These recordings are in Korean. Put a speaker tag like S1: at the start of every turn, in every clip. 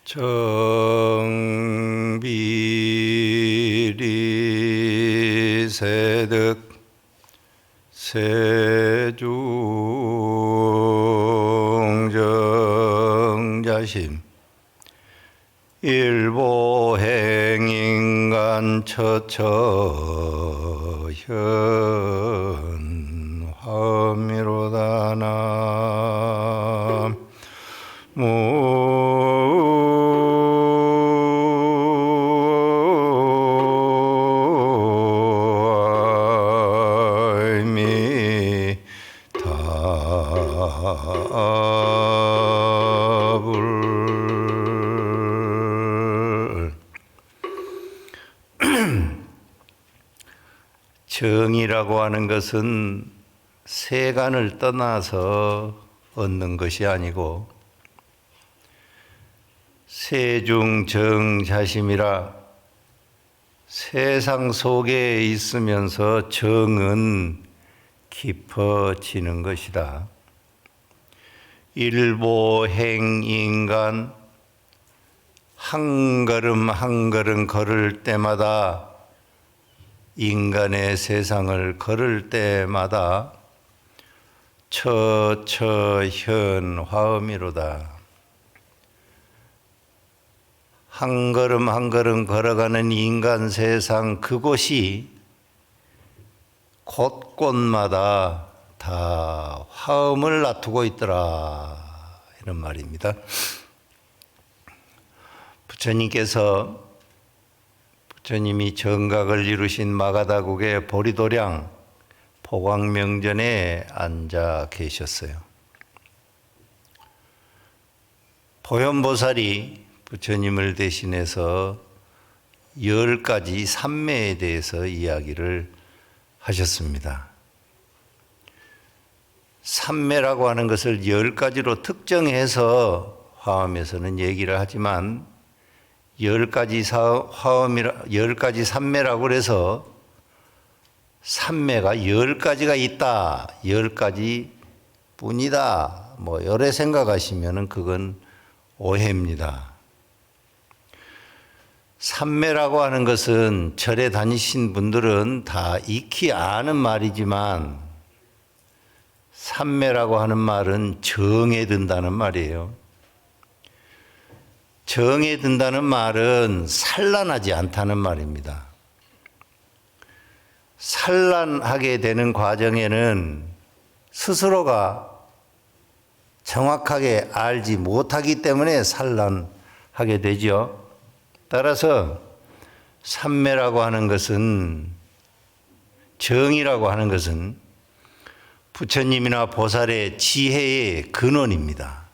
S1: 정비리세득 세중정자심 일보행인간 처처현 화음이로다 정이라고 하는 것은 세간을 떠나서 얻는 것이 아니고 세중정자심이라 세상 속에 있으면서 정은 깊어지는 것이다. 일보행인간 한 걸음 한 걸음 걸을 때마다 인간의 세상을 걸을 때마다 처처현 화음이로다. 한 걸음 한 걸음 걸어가는 인간 세상 그곳이 곳곳마다 다 화음을 놔두고 있더라 이런 말입니다. 부처님이 정각을 이루신 마가다국의 보리도량 포광명전에 앉아 계셨어요. 보현보살이 부처님을 대신해서 10가지 삼매에 대해서 이야기를 하셨습니다. 삼매라고 하는 것을 10가지로 특정해서 화엄에서는 얘기를 하지만 10가지 삼매라고 해서 삼매가 10가지가 있다, 10가지 뿐이다, 여러 생각하시면 그건 오해입니다. 삼매라고 하는 것은 절에 다니신 분들은 다 익히 아는 말이지만 삼매라고 하는 말은 정에 든다는 말이에요. 정에 든다는 말은 산란하지 않다는 말입니다. 산란하게 되는 과정에는 스스로가 정확하게 알지 못하기 때문에 산란하게 되죠. 따라서 삼매라고 하는 것은, 정이라고 하는 것은 부처님이나 보살의 지혜의 근원입니다.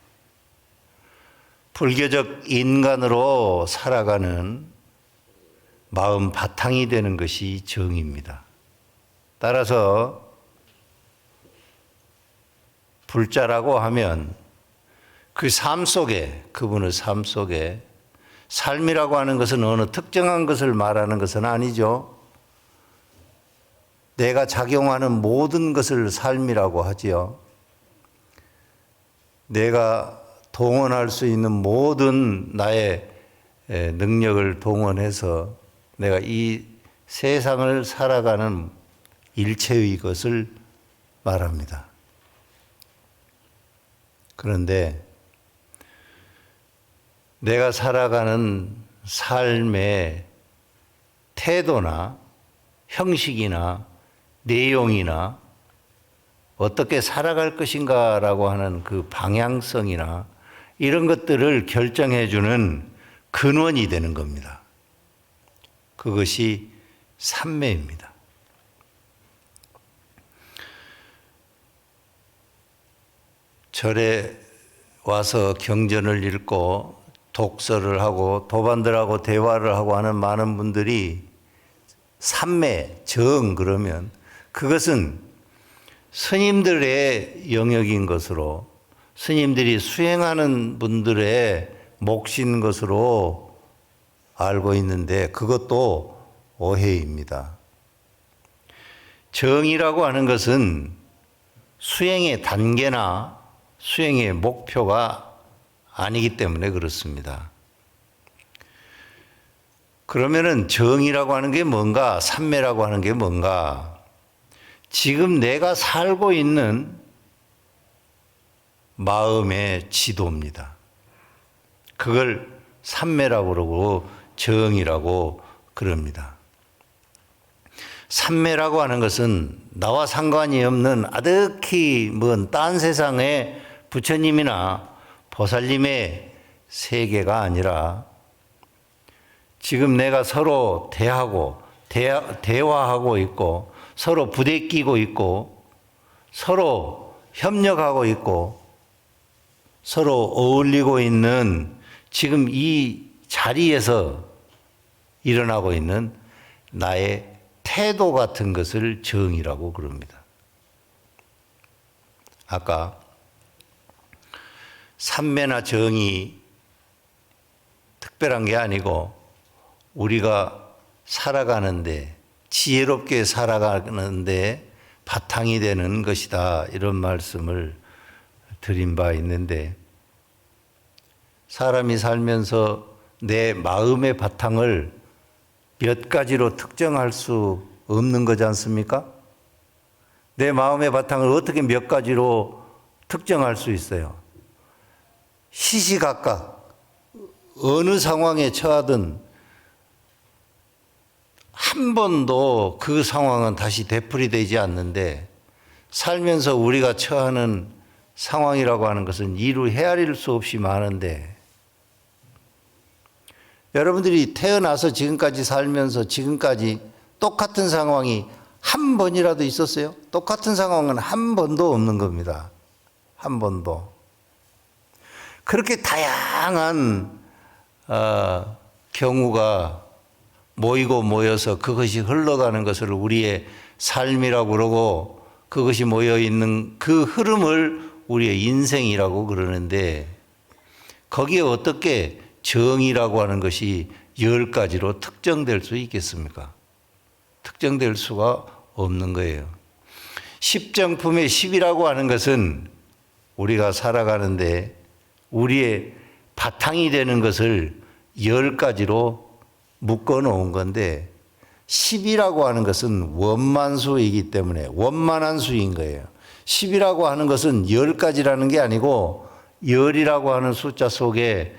S1: 불교적 인간으로 살아가는 마음 바탕이 되는 것이 정입니다. 따라서 불자라고 하면 그 삶 속에, 그분의 삶 속에, 삶이라고 하는 것은 어느 특정한 것을 말하는 것은 아니죠. 내가 작용하는 모든 것을 삶이라고 하지요. 내가 동원할 수 있는 모든 나의 능력을 동원해서 내가 이 세상을 살아가는 일체의 것을 말합니다. 그런데 내가 살아가는 삶의 태도나 형식이나 내용이나 어떻게 살아갈 것인가라고 하는 그 방향성이나 이런 것들을 결정해 주는 근원이 되는 겁니다. 그것이 삼매입니다. 절에 와서 경전을 읽고 독서를 하고 도반들하고 대화를 하고 하는 많은 분들이 삼매, 정 그러면 그것은 스님들의 영역인 것으로, 스님들이 수행하는 분들의 몫인 것으로 알고 있는데 그것도 오해입니다. 정이라고 하는 것은 수행의 단계나 수행의 목표가 아니기 때문에 그렇습니다. 그러면은 정이라고 하는 게 뭔가, 삼매라고 하는 게 뭔가, 지금 내가 살고 있는 마음의 지도입니다. 그걸 삼매라고 그러고 정이라고 그럽니다. 삼매라고 하는 것은 나와 상관이 없는 아득히 먼 딴 세상의 부처님이나 보살님의 세계가 아니라 지금 내가 서로 대화하고 있고 서로 부대끼고 있고 서로 협력하고 있고 서로 어울리고 있는 지금 이 자리에서 일어나고 있는 나의 태도 같은 것을 정이라고 그럽니다. 아까 삼매나 정이 특별한 게 아니고 우리가 살아가는데 지혜롭게 살아가는데 바탕이 되는 것이다, 이런 말씀을 드린 바 있는데, 사람이 살면서 내 마음의 바탕을 몇 가지로 특정할 수 없는 거지 않습니까? 내 마음의 바탕을 어떻게 몇 가지로 특정할 수 있어요? 시시각각 어느 상황에 처하든 한 번도 그 상황은 다시 되풀이되지 않는데, 살면서 우리가 처하는 상황이라고 하는 것은 이루 헤아릴 수 없이 많은데, 여러분들이 태어나서 지금까지 살면서 지금까지 똑같은 상황이 한 번이라도 있었어요? 똑같은 상황은 한 번도 없는 겁니다. 한 번도. 그렇게 다양한 경우가 모이고 모여서 그것이 흘러가는 것을 우리의 삶이라고 그러고, 그것이 모여 있는 그 흐름을 우리의 인생이라고 그러는데, 거기에 어떻게 정이라고 하는 것이 10가지로 특정될 수 있겠습니까? 특정될 수가 없는 거예요. 십정품의 10이라고 하는 것은 우리가 살아가는데 우리의 바탕이 되는 것을 10가지로 묶어 놓은 건데, 10이라고 하는 것은 원만수이기 때문에 원만한 수인 거예요. 10이라고 하는 것은 10가지라는 게 아니고 10이라고 하는 숫자 속에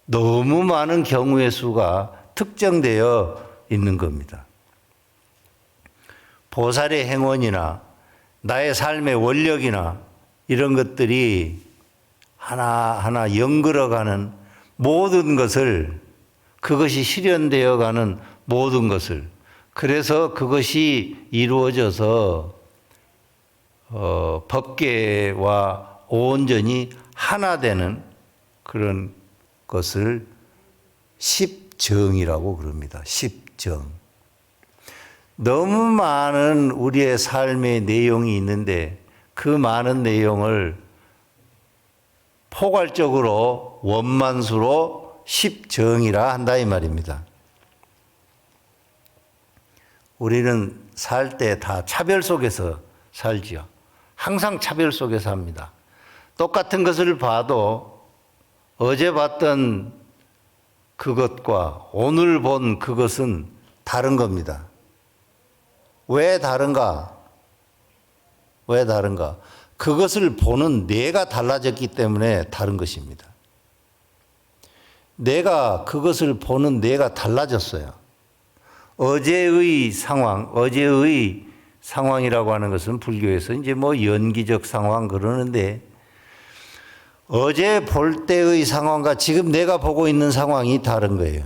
S1: 너무 많은 경우의 수가 특정되어 있는 겁니다. 보살의 행원이나 나의 삶의 원력이나 이런 것들이 하나하나 연결어가는 모든 것을, 그것이 실현되어 가는 모든 것을, 그래서 그것이 이루어져서 법계와 온전히 하나 되는 그런 것을 십정이라고 그럽니다. 십정. 너무 많은 우리의 삶의 내용이 있는데 그 많은 내용을 포괄적으로 원만수로 십정이라 한다 이 말입니다. 우리는 살 때 다 차별 속에서 살지요. 항상 차별 속에서 삽니다. 똑같은 것을 봐도 어제 봤던 그것과 오늘 본 그것은 다른 겁니다. 왜 다른가? 왜 다른가? 그것을 보는 뇌가 달라졌기 때문에 다른 것입니다. 내가 그것을 보는 뇌가 달라졌어요. 어제의 상황이라고 하는 것은 불교에서 이제 뭐 연기적 상황 그러는데, 어제 볼 때의 상황과 지금 내가 보고 있는 상황이 다른 거예요.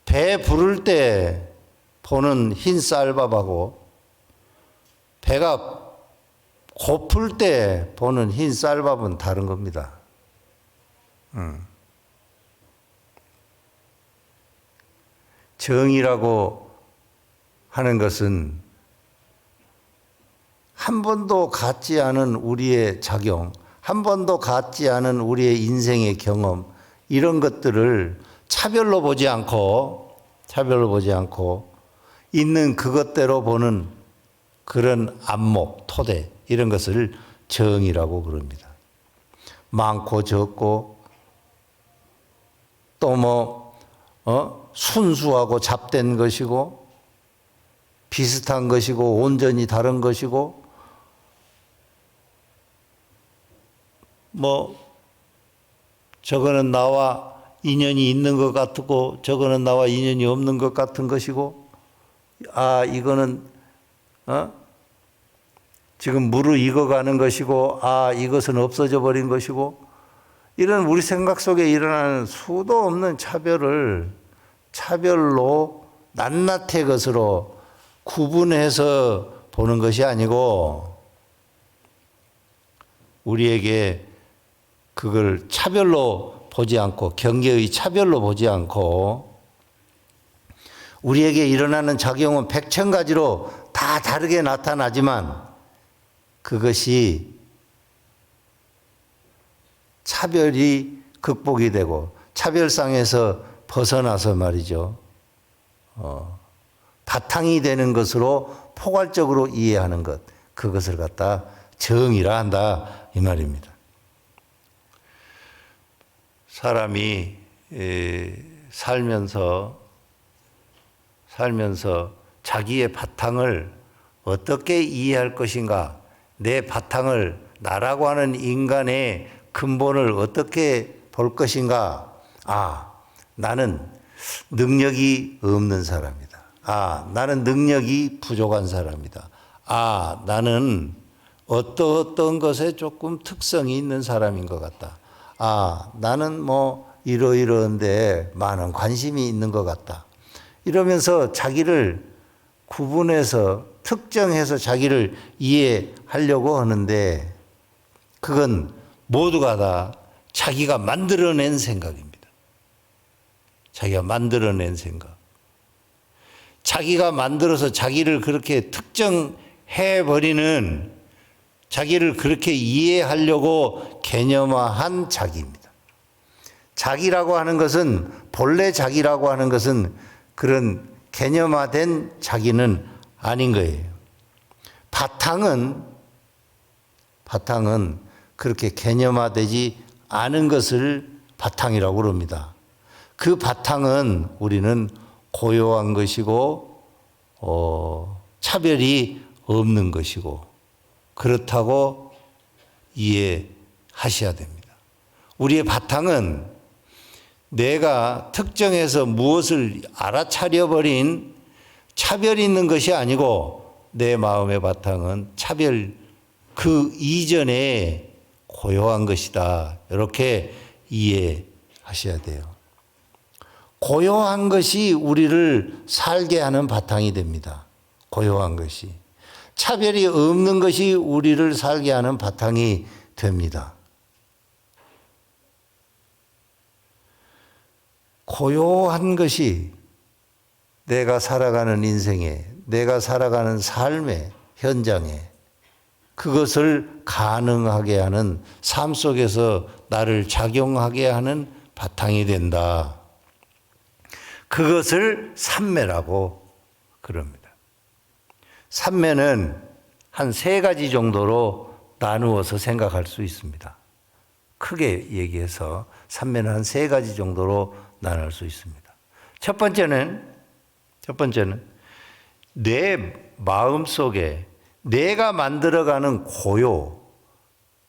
S1: 배 부를 때 보는 흰 쌀밥하고 배가 고플 때 보는 흰 쌀밥은 다른 겁니다. 정이라고 하는 것은 한 번도 갖지 않은 우리의 작용, 한 번도 갖지 않은 우리의 인생의 경험, 이런 것들을 차별로 보지 않고 있는 그것대로 보는 그런 안목, 토대, 이런 것을 정이라고 그럽니다. 많고 적고 또 뭐 순수하고 잡된 것이고 비슷한 것이고 온전히 다른 것이고 저거는 나와 인연이 있는 것 같고 저거는 나와 인연이 없는 것 같은 것이고 이거는 지금 무르익어가는 것이고 이것은 없어져 버린 것이고 이런 우리 생각 속에 일어나는 수도 없는 차별로 낱낱의 것으로 구분해서 보는 것이 아니고 우리에게 그걸 차별로 보지 않고 경계의 차별로 보지 않고 우리에게 일어나는 작용은 백천가지로 다 다르게 나타나지만 그것이 차별이 극복이 되고 차별상에서 벗어나서 말이죠. 바탕이 되는 것으로 포괄적으로 이해하는 것, 그것을 갖다 정의라 한다 이 말입니다. 사람이 살면서 자기의 바탕을 어떻게 이해할 것인가, 내 바탕을 나라고 하는 인간의 근본을 어떻게 볼 것인가. 나는 능력이 없는 사람이다. 나는 능력이 부족한 사람이다. 나는 어떤 것에 조금 특성이 있는 사람인 것 같다. 나는 이러이러한데 많은 관심이 있는 것 같다. 이러면서 자기를 구분해서 특정해서 자기를 이해하려고 하는데 그건 모두가 다 자기가 만들어낸 생각입니다. 자기가 만들어낸 생각. 자기가 만들어서 자기를 그렇게 특정해버리는, 자기를 그렇게 이해하려고 개념화한 자기입니다. 자기라고 하는 것은, 본래 자기라고 하는 것은 그런 개념화된 자기는 아닌 거예요. 바탕은 그렇게 개념화되지 않은 것을 바탕이라고 그럽니다. 그 바탕은 우리는 고요한 것이고 차별이 없는 것이고 그렇다고 이해하셔야 됩니다. 우리의 바탕은 내가 특정해서 무엇을 알아차려버린 차별이 있는 것이 아니고 내 마음의 바탕은 차별 그 이전에 고요한 것이다. 이렇게 이해하셔야 돼요. 고요한 것이 우리를 살게 하는 바탕이 됩니다. 고요한 것이. 차별이 없는 것이 우리를 살게 하는 바탕이 됩니다. 고요한 것이 내가 살아가는 인생에, 내가 살아가는 삶의 현장에 그것을 가능하게 하는, 삶 속에서 나를 작용하게 하는 바탕이 된다. 그것을 삼매라고 그럽니다. 삼매는 한 3가지 정도로 나누어서 생각할 수 있습니다. 크게 얘기해서 삼매는 한 3가지 정도로 나눌 수 있습니다. 첫 번째는 내 마음 속에 내가 만들어가는 고요,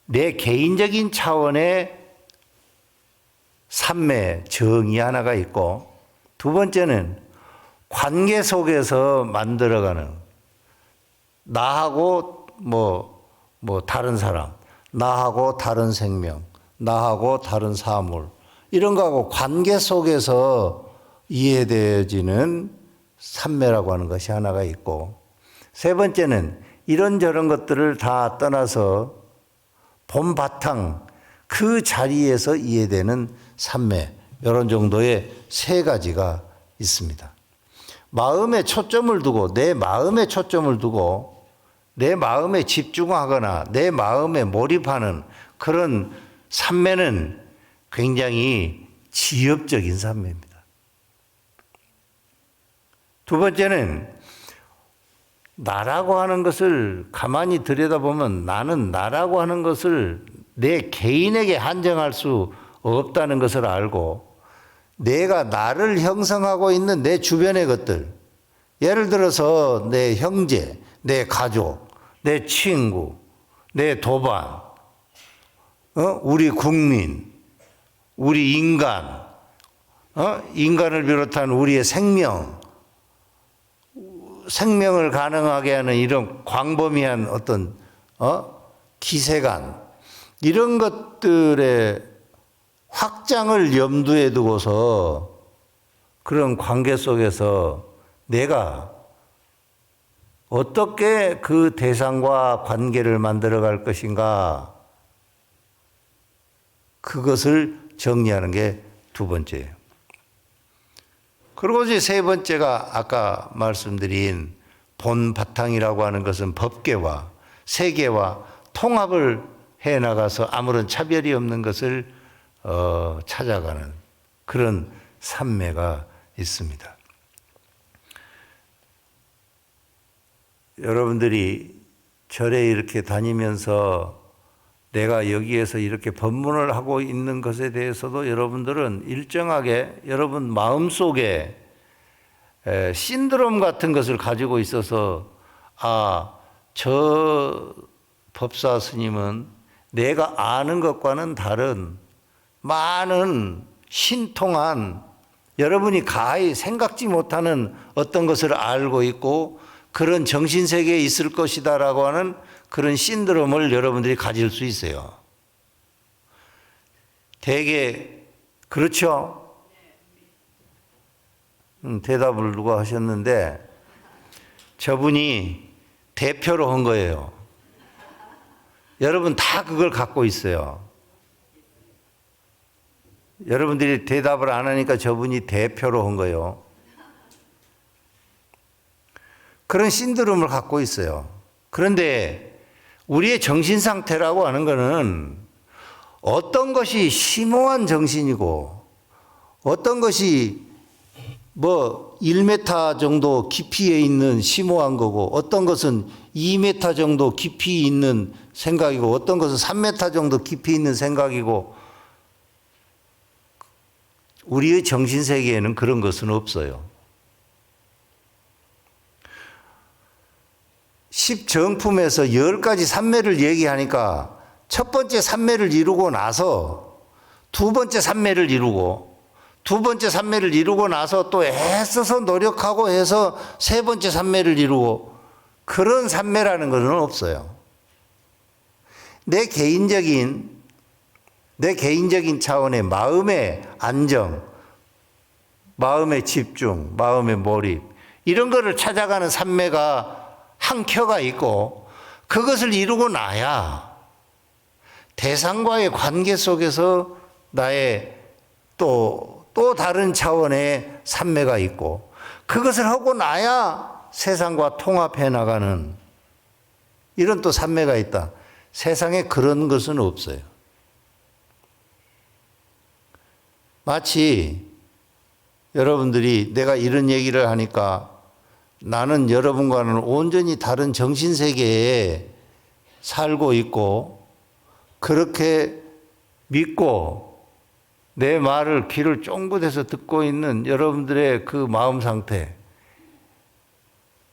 S1: 내 개인적인 차원의 삼매, 정의 하나가 있고, 두 번째는 관계 속에서 만들어가는 나하고 다른 사람, 나하고 다른 생명, 나하고 다른 사물, 이런 거하고 관계 속에서 이해되어지는 삼매라고 하는 것이 하나가 있고, 세 번째는 이런저런 것들을 다 떠나서 본 바탕 그 자리에서 이해되는 삼매, 이런 정도의 3가지가 있습니다. 마음에 초점을 두고, 내 마음에 초점을 두고 내 마음에 집중하거나 내 마음에 몰입하는 그런 삼매는 굉장히 지엽적인 삼매입니다. 두 번째는 나라고 하는 것을 가만히 들여다보면 나는 나라고 하는 것을 내 개인에게 한정할 수 없다는 것을 알고 내가 나를 형성하고 있는 내 주변의 것들, 예를 들어서 내 형제, 내 가족, 내 친구, 내 도반, 우리 국민, 우리 인간, 인간을 비롯한 우리의 생명을 가능하게 하는 이런 광범위한 어떤 기세관, 이런 것들의 확장을 염두에 두고서 그런 관계 속에서 내가 어떻게 그 대상과 관계를 만들어 갈 것인가, 그것을 정리하는 게 두 번째예요. 그리고 이제 세 번째가 아까 말씀드린 본 바탕이라고 하는 것은 법계와 세계와 통합을 해 나가서 아무런 차별이 없는 것을 찾아가는 그런 산매가 있습니다. 여러분들이 절에 이렇게 다니면서 내가 여기에서 이렇게 법문을 하고 있는 것에 대해서도 여러분들은 일정하게 여러분 마음속에 신드롬 같은 것을 가지고 있어서, 저 법사 스님은 내가 아는 것과는 다른 많은 신통한, 여러분이 가히 생각지 못하는 어떤 것을 알고 있고 그런 정신세계에 있을 것이다라고 하는 그런 신드롬을 여러분들이 가질 수 있어요. 되게 그렇죠? 대답을 누가 하셨는데 저분이 대표로 한 거예요. 여러분 다 그걸 갖고 있어요. 여러분들이 대답을 안 하니까 저분이 대표로 한 거예요. 그런 신드롬을 갖고 있어요. 그런데 우리의 정신 상태라고 하는 것은 어떤 것이 심오한 정신이고 어떤 것이 1m 정도 깊이에 있는 심오한 거고 어떤 것은 2m 정도 깊이 있는 생각이고 어떤 것은 3m 정도 깊이 있는 생각이고, 우리의 정신세계에는 그런 것은 없어요. 10정품에서 10가지 산매를 얘기하니까 첫 번째 산매를 이루고 나서 두 번째 산매를 이루고 두 번째 산매를 이루고 나서 또 애써서 노력하고 해서 세 번째 산매를 이루고, 그런 산매라는 것은 없어요. 내 개인적인 차원의 마음의 안정, 마음의 집중, 마음의 몰입, 이런 거를 찾아가는 산매가 한 켜가 있고, 그것을 이루고 나야 대상과의 관계 속에서 나의 또 다른 차원의 산매가 있고, 그것을 하고 나야 세상과 통합해 나가는 이런 또 산매가 있다. 세상에 그런 것은 없어요. 마치 여러분들이 내가 이런 얘기를 하니까 나는 여러분과는 온전히 다른 정신세계에 살고 있고 그렇게 믿고 내 말을 귀를 쫑긋해서 듣고 있는 여러분들의 그 마음 상태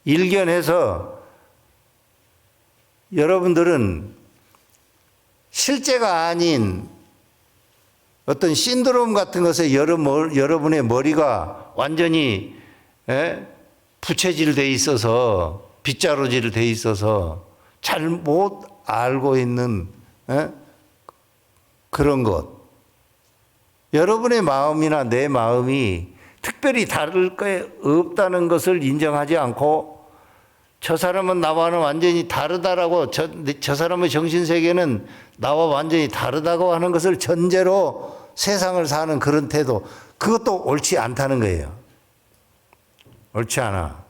S1: 일견해서 여러분들은 실제가 아닌 어떤 신드롬 같은 것에 여러분의 머리가 완전히 부채질돼 있어서 빗자루질돼 있어서 잘 못 알고 있는 그런 것. 여러분의 마음이나 내 마음이 특별히 다를 게 없다는 것을 인정하지 않고 저 사람은 나와는 완전히 다르다라고, 저 사람의 정신세계는 나와 완전히 다르다고 하는 것을 전제로 세상을 사는 그런 태도, 그것도 옳지 않다는 거예요. 옳지 않아.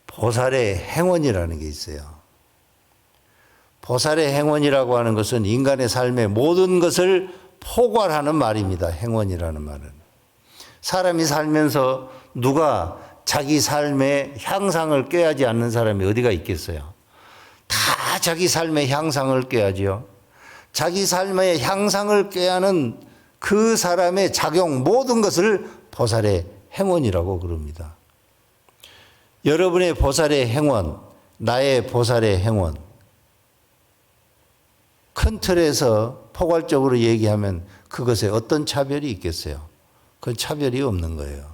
S1: 보살의 행원이라는 게 있어요. 보살의 행원이라고 하는 것은 인간의 삶의 모든 것을 포괄하는 말입니다. 행원이라는 말은. 사람이 살면서 누가 자기 삶의 향상을 꾀하지 않는 사람이 어디가 있겠어요? 다 자기 삶의 향상을 꾀하지요. 자기 삶의 향상을 꾀하는 그 사람의 작용 모든 것을 보살의 행원이라고 그럽니다. 여러분의 보살의 행원, 나의 보살의 행원, 큰 틀에서 포괄적으로 얘기하면 그것에 어떤 차별이 있겠어요? 그건 차별이 없는 거예요.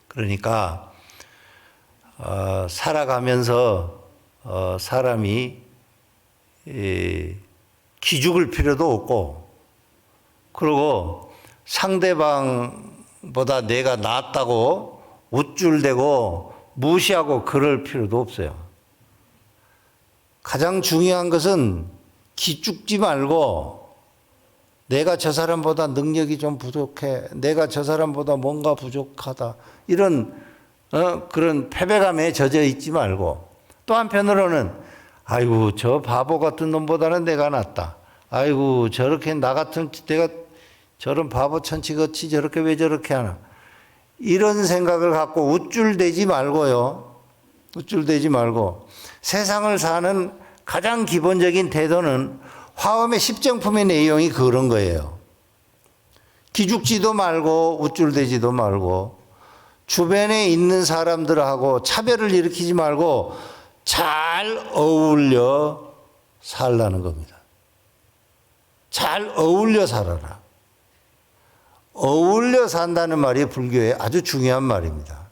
S1: 그러니까 살아가면서 사람이 기죽을 필요도 없고, 그리고 상대방보다 내가 낫다고 우쭐대고 무시하고 그럴 필요도 없어요. 가장 중요한 것은 기죽지 말고, 내가 저 사람보다 능력이 좀 부족해, 내가 저 사람보다 뭔가 부족하다, 이런 그런 패배감에 젖어 있지 말고, 또 한편으로는 아이고 저 바보 같은 놈보다는 내가 낫다, 아이고 저렇게 나 같은 내가 저런 바보 천치같이 저렇게 왜 저렇게 하나, 이런 생각을 갖고 우쭐대지 말고요. 우쭐대지 말고, 세상을 사는 가장 기본적인 태도는 화엄의 십정품의 내용이 그런 거예요. 기죽지도 말고 우쭐대지도 말고, 주변에 있는 사람들하고 차별을 일으키지 말고 잘 어울려 살라는 겁니다. 잘 어울려 살아라. 어울려 산다는 말이 불교의 아주 중요한 말입니다.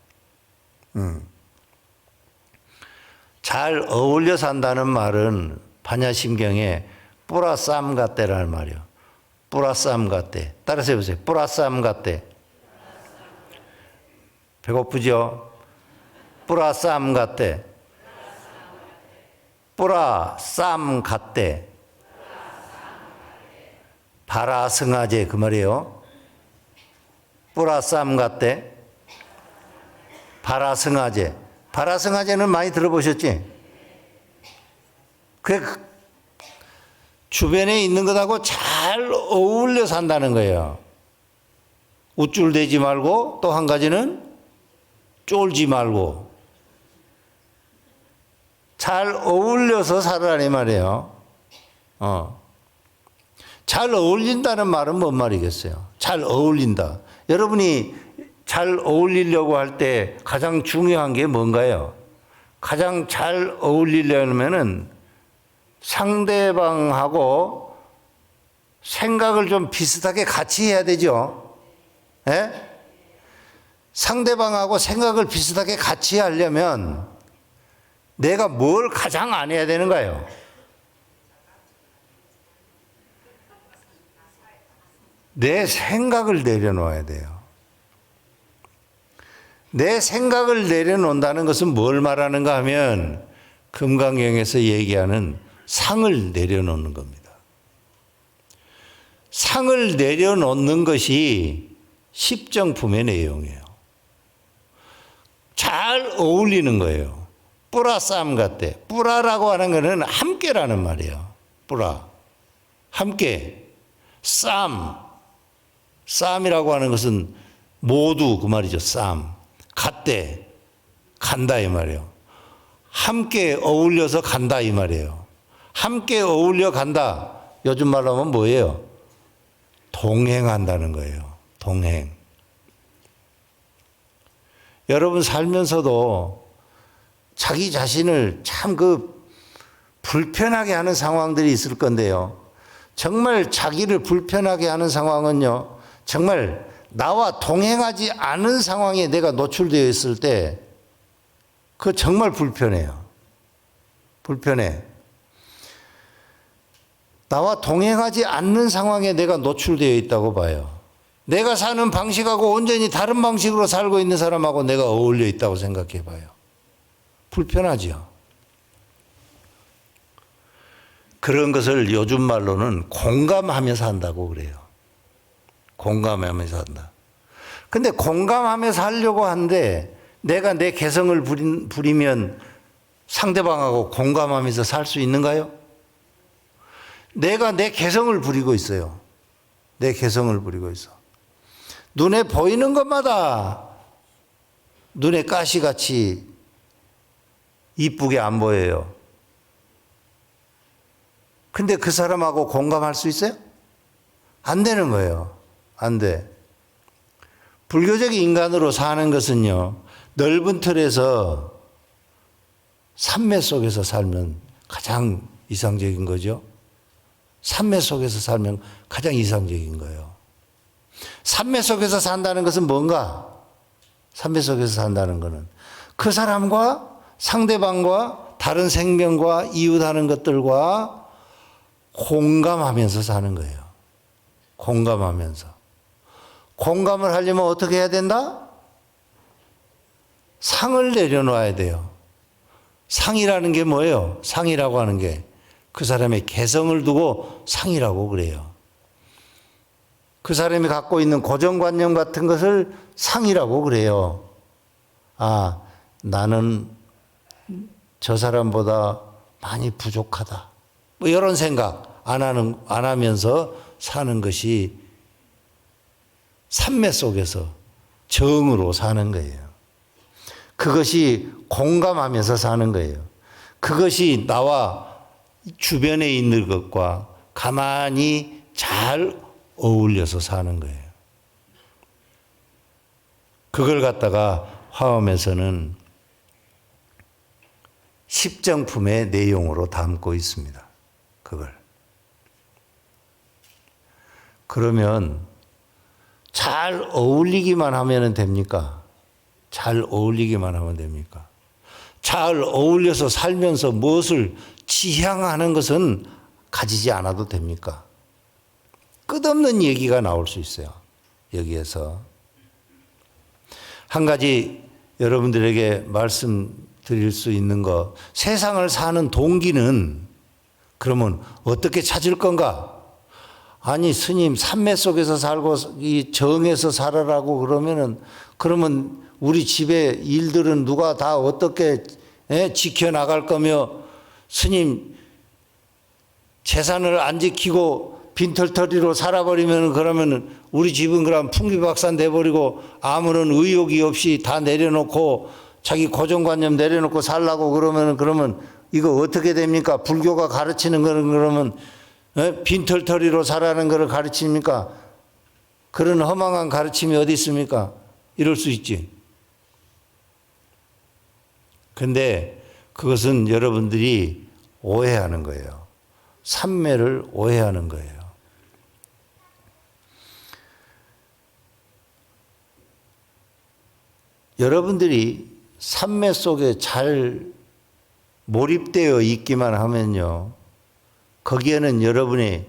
S1: 잘 어울려 산다는 말은 반야심경에 뿌라쌈가떼라는 말이에요. 뿌라쌈가떼. 따라서 해보세요. 뿌라쌈가떼. 배고프죠? 뿌라쌈가떼. 뿌라쌈가떼. 바라승아제 그 말이에요. 뿌라쌈가떼. 바라승아제. 바라승아제는 많이 들어보셨지? 그 주변에 있는 것하고 잘 어울려 산다는 거예요. 우쭐대지 말고, 또 한 가지는 쫄지 말고 잘 어울려서 살아라니 말이에요. 잘 어울린다는 말은 뭔 말이겠어요? 잘 어울린다. 여러분이 잘 어울리려고 할 때 가장 중요한 게 뭔가요? 가장 잘 어울리려면은 상대방하고 생각을 좀 비슷하게 같이 해야 되죠. 예? 상대방하고 생각을 비슷하게 같이 하려면 내가 뭘 가장 안 해야 되는가요? 내 생각을 내려놓아야 돼요. 내 생각을 내려놓는다는 것은 뭘 말하는가 하면 금강경에서 얘기하는 상을 내려놓는 겁니다. 상을 내려놓는 것이 십정품의 내용이에요. 잘 어울리는 거예요. 뿌라쌈 같대. 뿌라라고 하는 것은 함께라는 말이에요. 뿌라. 함께. 쌈이라고 하는 것은 모두 그 말이죠. 쌈. 같대. 간다 이 말이에요. 함께 어울려서 간다 이 말이에요. 함께 어울려 간다. 요즘 말로 하면 뭐예요? 동행한다는 거예요. 동행. 여러분 살면서도 자기 자신을 참 불편하게 하는 상황들이 있을 건데요. 정말 자기를 불편하게 하는 상황은요, 정말 나와 동행하지 않은 상황에 내가 노출되어 있을 때, 그거 정말 불편해요. 불편해. 나와 동행하지 않는 상황에 내가 노출되어 있다고 봐요. 내가 사는 방식하고 온전히 다른 방식으로 살고 있는 사람하고 내가 어울려 있다고 생각해 봐요. 불편하죠. 그런 것을 요즘 말로는 공감하며 산다고 그래요. 공감하면서 한다. 근데 공감하면서 하려고 하는데 내가 내 개성을 부리면 상대방하고 공감하면서 살 수 있는가요? 내가 내 개성을 부리고 있어요. 내 개성을 부리고 있어. 눈에 보이는 것마다 눈에 가시같이 이쁘게 안 보여요. 근데 그 사람하고 공감할 수 있어요? 안 되는 거예요. 안 돼. 불교적 인간으로 사는 것은요, 넓은 틀에서 산매 속에서 살면 가장 이상적인 거죠. 산매 속에서 살면 가장 이상적인 거예요. 산매 속에서 산다는 것은 뭔가? 산매 속에서 산다는 것은 그 사람과 상대방과 다른 생명과 이웃하는 것들과 공감하면서 사는 거예요. 공감하면서. 공감을 하려면 어떻게 해야 된다? 상을 내려놓아야 돼요. 상이라는 게 뭐예요? 상이라고 하는 게 그 사람의 개성을 두고 상이라고 그래요. 그 사람이 갖고 있는 고정관념 같은 것을 상이라고 그래요. 아, 나는 저 사람보다 많이 부족하다. 뭐 이런 생각 안 하면서 사는 것이 산매 속에서 정으로 사는 거예요. 그것이 공감하면서 사는 거예요. 그것이 나와 주변에 있는 것과 가만히 잘 어울려서 사는 거예요. 그걸 갖다가 화엄에서는 십정품의 내용으로 담고 있습니다. 그걸. 그러면 잘 어울리기만 하면 됩니까? 잘 어울리기만 하면 됩니까? 잘 어울려서 살면서 무엇을 지향하는 것은 가지지 않아도 됩니까? 끝없는 얘기가 나올 수 있어요. 여기에서. 한 가지 여러분들에게 말씀드릴 수 있는 거, 세상을 사는 동기는 그러면 어떻게 찾을 건가? 아니, 스님, 산매 속에서 살고 이 정에서 살아라고 그러면 우리 집의 일들은 누가 다 어떻게 지켜나갈 거며, 스님, 재산을 안 지키고 빈털터리로 살아버리면 그러면 우리 집은 그럼 풍비박산 돼버리고 아무런 의욕이 없이 다 내려놓고 자기 고정관념 내려놓고 살라고 그러면 이거 어떻게 됩니까? 불교가 가르치는 거는 그러면 빈털터리로 살아는 것을 가르칩니까? 그런 허망한 가르침이 어디 있습니까? 이럴 수 있지. 근데 그것은 여러분들이 오해하는 거예요. 산매를 오해하는 거예요. 여러분들이 산매 속에 잘 몰입되어 있기만 하면요, 거기에는 여러분의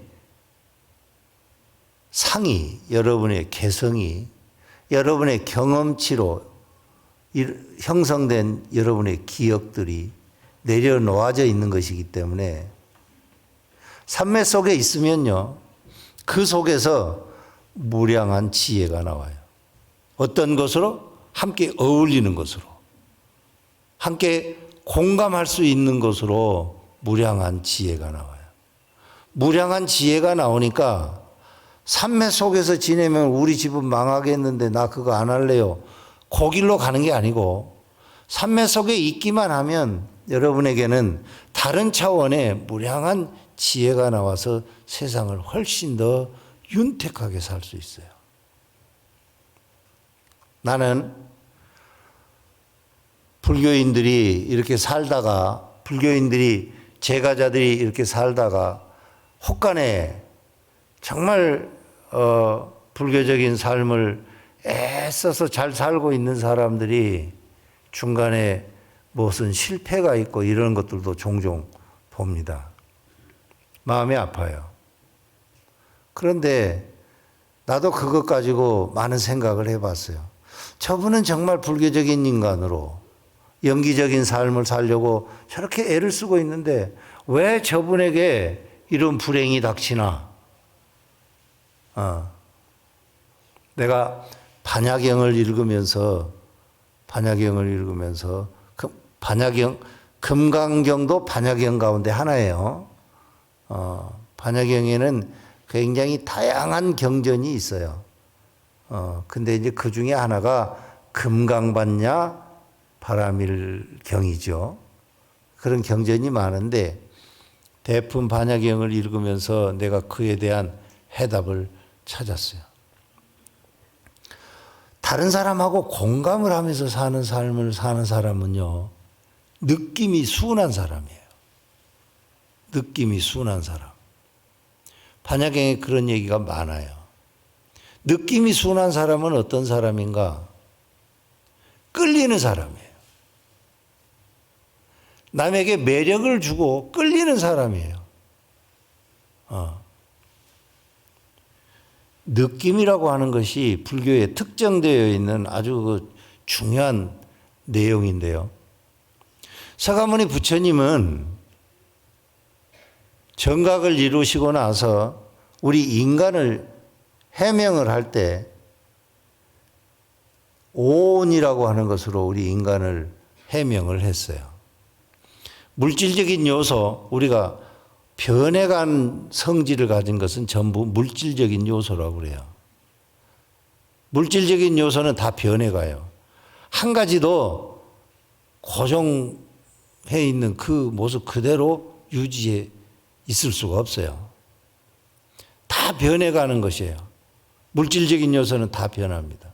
S1: 상이, 여러분의 개성이, 여러분의 경험치로 형성된 여러분의 기억들이 내려놓아져 있는 것이기 때문에 산매 속에 있으면요, 그 속에서 무량한 지혜가 나와요. 어떤 것으로? 함께 어울리는 것으로, 함께 공감할 수 있는 것으로 무량한 지혜가 나와요. 무량한 지혜가 나오니까 산매 속에서 지내면 우리 집은 망하겠는데 나 그거 안 할래요. 그 길로 가는 게 아니고 산매 속에 있기만 하면 여러분에게는 다른 차원의 무량한 지혜가 나와서 세상을 훨씬 더 윤택하게 살 수 있어요. 나는 불교인들이 제가자들이 이렇게 살다가 혹간에 정말 불교적인 삶을 애써서 잘 살고 있는 사람들이 중간에 무슨 실패가 있고 이런 것들도 종종 봅니다. 마음이 아파요. 그런데 나도 그것 가지고 많은 생각을 해봤어요. 저분은 정말 불교적인 인간으로 영기적인 삶을 살려고 저렇게 애를 쓰고 있는데 왜 저분에게 이런 불행이 닥치나? 내가 반야경을 읽으면서 금강경도 반야경 가운데 하나예요. 반야경에는 굉장히 다양한 경전이 있어요. 근데 이제 그 중에 하나가 금강반야 바라밀경이죠. 그런 경전이 많은데 대품 반야경을 읽으면서 내가 그에 대한 해답을 찾았어요. 다른 사람하고 공감을 하면서 사는 삶을 사는 사람은요, 느낌이 순한 사람이에요. 느낌이 순한 사람. 반야경에 그런 얘기가 많아요. 느낌이 순한 사람은 어떤 사람인가? 끌리는 사람이에요. 남에게 매력을 주고 끌리는 사람이에요. 느낌이라고 하는 것이 불교에 특정되어 있는 아주 중요한 내용인데요. 서가모니 부처님은 정각을 이루시고 나서 우리 인간을 해명을 할 때 오온이라고 하는 것으로 우리 인간을 해명을 했어요. 물질적인 요소, 우리가 변해간 성질을 가진 것은 전부 물질적인 요소라고 그래요. 물질적인 요소는 다 변해가요. 한 가지도 고정해 있는 그 모습 그대로 유지해 있을 수가 없어요. 다 변해가는 것이에요. 물질적인 요소는 다 변합니다.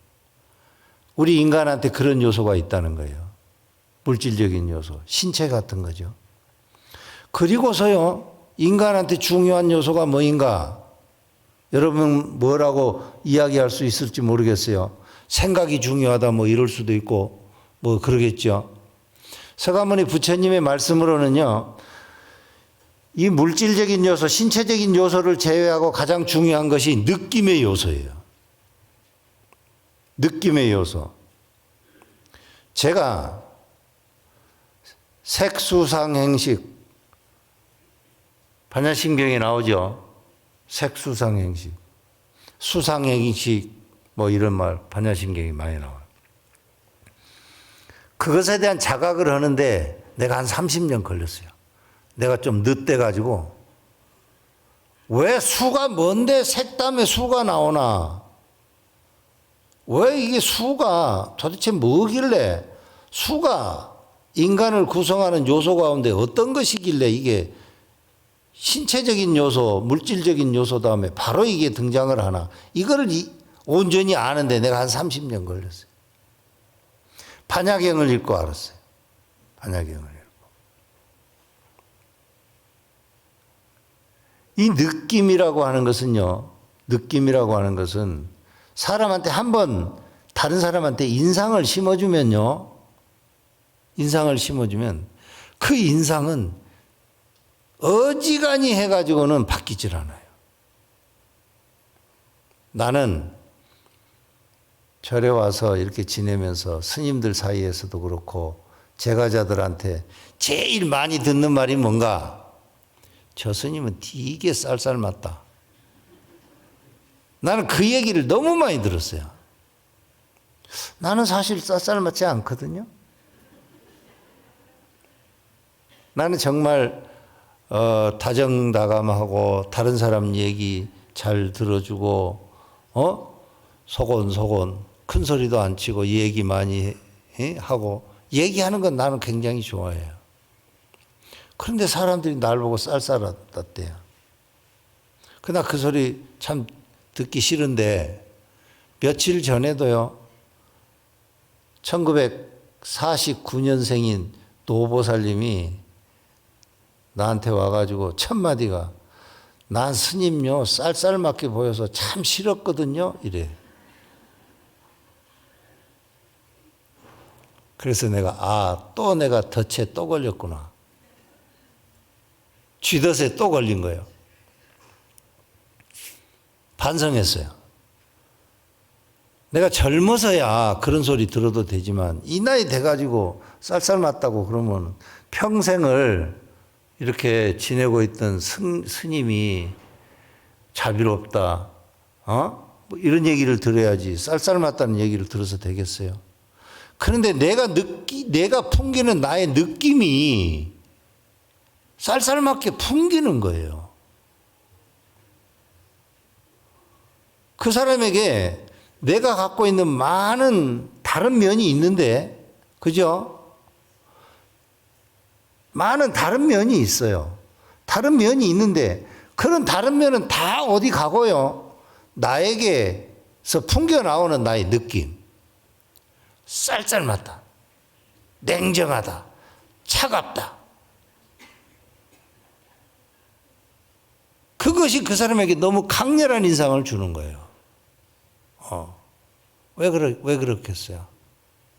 S1: 우리 인간한테 그런 요소가 있다는 거예요. 물질적인 요소, 신체 같은 거죠. 그리고서요, 인간한테 중요한 요소가 뭐인가? 여러분 뭐라고 이야기할 수 있을지 모르겠어요. 생각이 중요하다 뭐 이럴 수도 있고 뭐 그러겠죠. 서가모니 부처님의 말씀으로는요, 이 물질적인 요소, 신체적인 요소를 제외하고 가장 중요한 것이 느낌의 요소예요. 느낌의 요소. 제가 색수상행식, 반야심경에 나오죠. 색수상행식, 수상행식 뭐 이런 말 반야심경에 많이 나와요. 그것에 대한 자각을 하는데 내가 한 30년 걸렸어요. 내가 좀 늦대가지고 왜 수가 뭔데 색담에 수가 나오나? 왜 이게 수가 도대체 뭐길래, 수가 인간을 구성하는 요소 가운데 어떤 것이길래 이게 신체적인 요소, 물질적인 요소 다음에 바로 이게 등장을 하나. 이거를 온전히 아는데 내가 한 30년 걸렸어요. 반야경을 읽고 알았어요. 반야경을 읽고. 이 느낌이라고 하는 것은요, 느낌이라고 하는 것은 사람한테 한번 다른 사람한테 인상을 심어주면요, 인상을 심어주면 그 인상은 어지간히 해가지고는 바뀌질 않아요. 나는 절에 와서 이렇게 지내면서 스님들 사이에서도 그렇고 제가자들한테 제일 많이 듣는 말이 뭔가? 저 스님은 되게 쌀쌀맞다. 나는 그 얘기를 너무 많이 들었어요. 나는 사실 쌀쌀맞지 않거든요. 나는 정말 다정다감하고 다른 사람 얘기 잘 들어주고 소곤소곤 큰 소리도 안 치고 얘기 많이 하고 얘기하는 건 나는 굉장히 좋아해요. 그런데 사람들이 날 보고 쌀쌀하다대요. 그러나 그 소리 참 듣기 싫은데 며칠 전에도요, 1949년생인 노보살님이 나한테 와가지고 첫 마디가 난 스님요 쌀쌀맞게 보여서 참 싫었거든요 이래. 그래서 내가 또 내가 덫에 또 걸렸구나. 쥐덫에 또 걸린 거예요. 반성했어요. 내가 젊어서야 그런 소리 들어도 되지만 이 나이 돼가지고 쌀쌀맞다고 그러면 평생을 이렇게 지내고 있던 스님이 자비롭다, 뭐 이런 얘기를 들어야지 쌀쌀맞다는 얘기를 들어서 되겠어요. 그런데 내가 풍기는 나의 느낌이 쌀쌀맞게 풍기는 거예요. 그 사람에게 내가 갖고 있는 많은 다른 면이 있는데, 그죠? 많은 다른 면이 있어요. 다른 면이 있는데 그런 다른 면은 다 어디 가고요? 나에게서 풍겨나오는 나의 느낌. 쌀쌀맞다. 냉정하다. 차갑다. 그것이 그 사람에게 너무 강렬한 인상을 주는 거예요. 왜 그렇겠어요?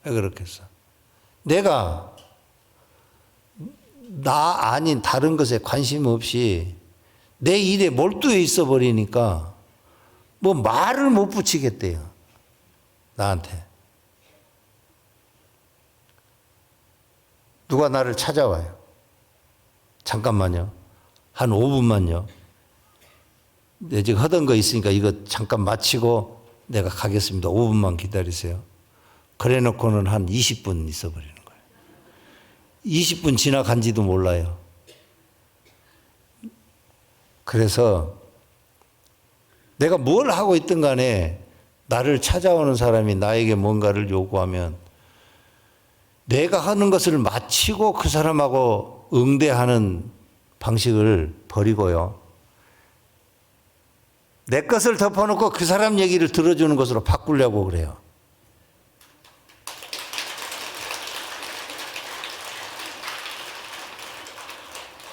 S1: 왜 그렇겠어? 내가 나 아닌 다른 것에 관심 없이 내 일에 몰두해 있어 버리니까 뭐 말을 못 붙이겠대요. 나한테. 누가 나를 찾아와요. 잠깐만요. 한 5분만요. 내 지금 하던 거 있으니까 이거 잠깐 마치고 내가 가겠습니다. 5분만 기다리세요. 그래 놓고는 한 20분 있어 버리는 거예요. 20분 지나간지도 몰라요. 그래서 내가 뭘 하고 있든 간에 나를 찾아오는 사람이 나에게 뭔가를 요구하면 내가 하는 것을 마치고 그 사람하고 응대하는 방식을 버리고요. 내 것을 덮어놓고 그 사람 얘기를 들어주는 것으로 바꾸려고 그래요.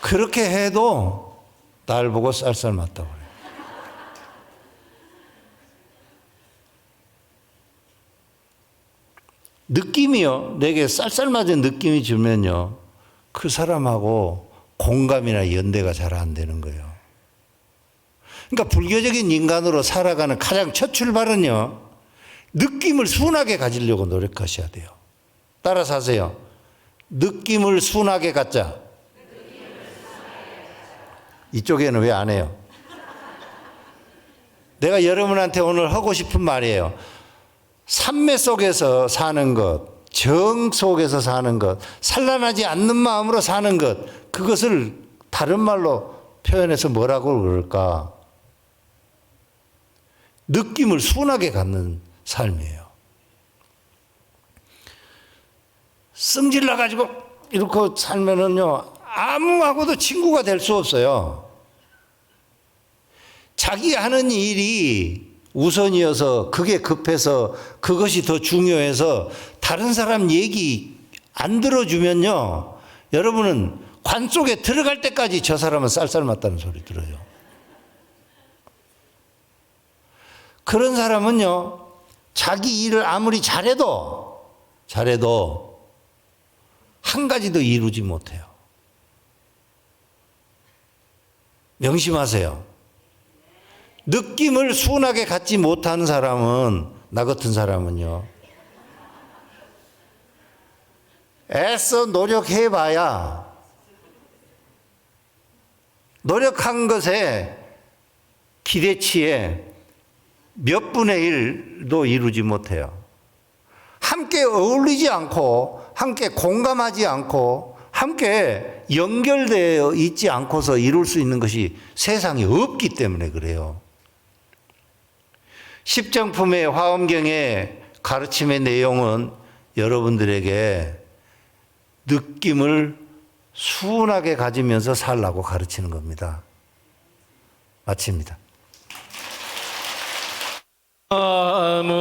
S1: 그렇게 해도 날 보고 쌀쌀맞다고 그래요. 느낌이요. 내게 쌀쌀맞은 느낌이 주면요. 그 사람하고 공감이나 연대가 잘 안 되는 거예요. 그러니까 불교적인 인간으로 살아가는 가장 첫 출발은요. 느낌을 순하게 가지려고 노력하셔야 돼요. 따라서 하세요. 느낌을 순하게 갖자. 이쪽에는 왜 안 해요? 내가 여러분한테 오늘 하고 싶은 말이에요. 삼매 속에서 사는 것, 정 속에서 사는 것, 산란하지 않는 마음으로 사는 것, 그것을 다른 말로 표현해서 뭐라고 그럴까? 느낌을 순하게 갖는 삶이에요. 승질나가지고 이렇게 살면은요, 아무하고도 친구가 될 수 없어요. 자기 하는 일이 우선이어서 그게 급해서 그것이 더 중요해서 다른 사람 얘기 안 들어주면요. 여러분은 관 속에 들어갈 때까지 저 사람은 쌀쌀맞다는 소리 들어요. 그런 사람은요. 자기 일을 아무리 잘해도 한 가지도 이루지 못해요. 명심하세요. 느낌을 순하게 갖지 못하는 사람은, 나 같은 사람은요, 애써 노력해봐야 노력한 것에 기대치에 몇 분의 1도 이루지 못해요. 함께 어울리지 않고, 함께 공감하지 않고, 함께 연결되어 있지 않고서 이룰 수 있는 것이 세상에 없기 때문에 그래요. 십정품의 화엄경의 가르침의 내용은 여러분들에게 느낌을 순하게 가지면서 살라고 가르치는 겁니다. 마칩니다. 아무영사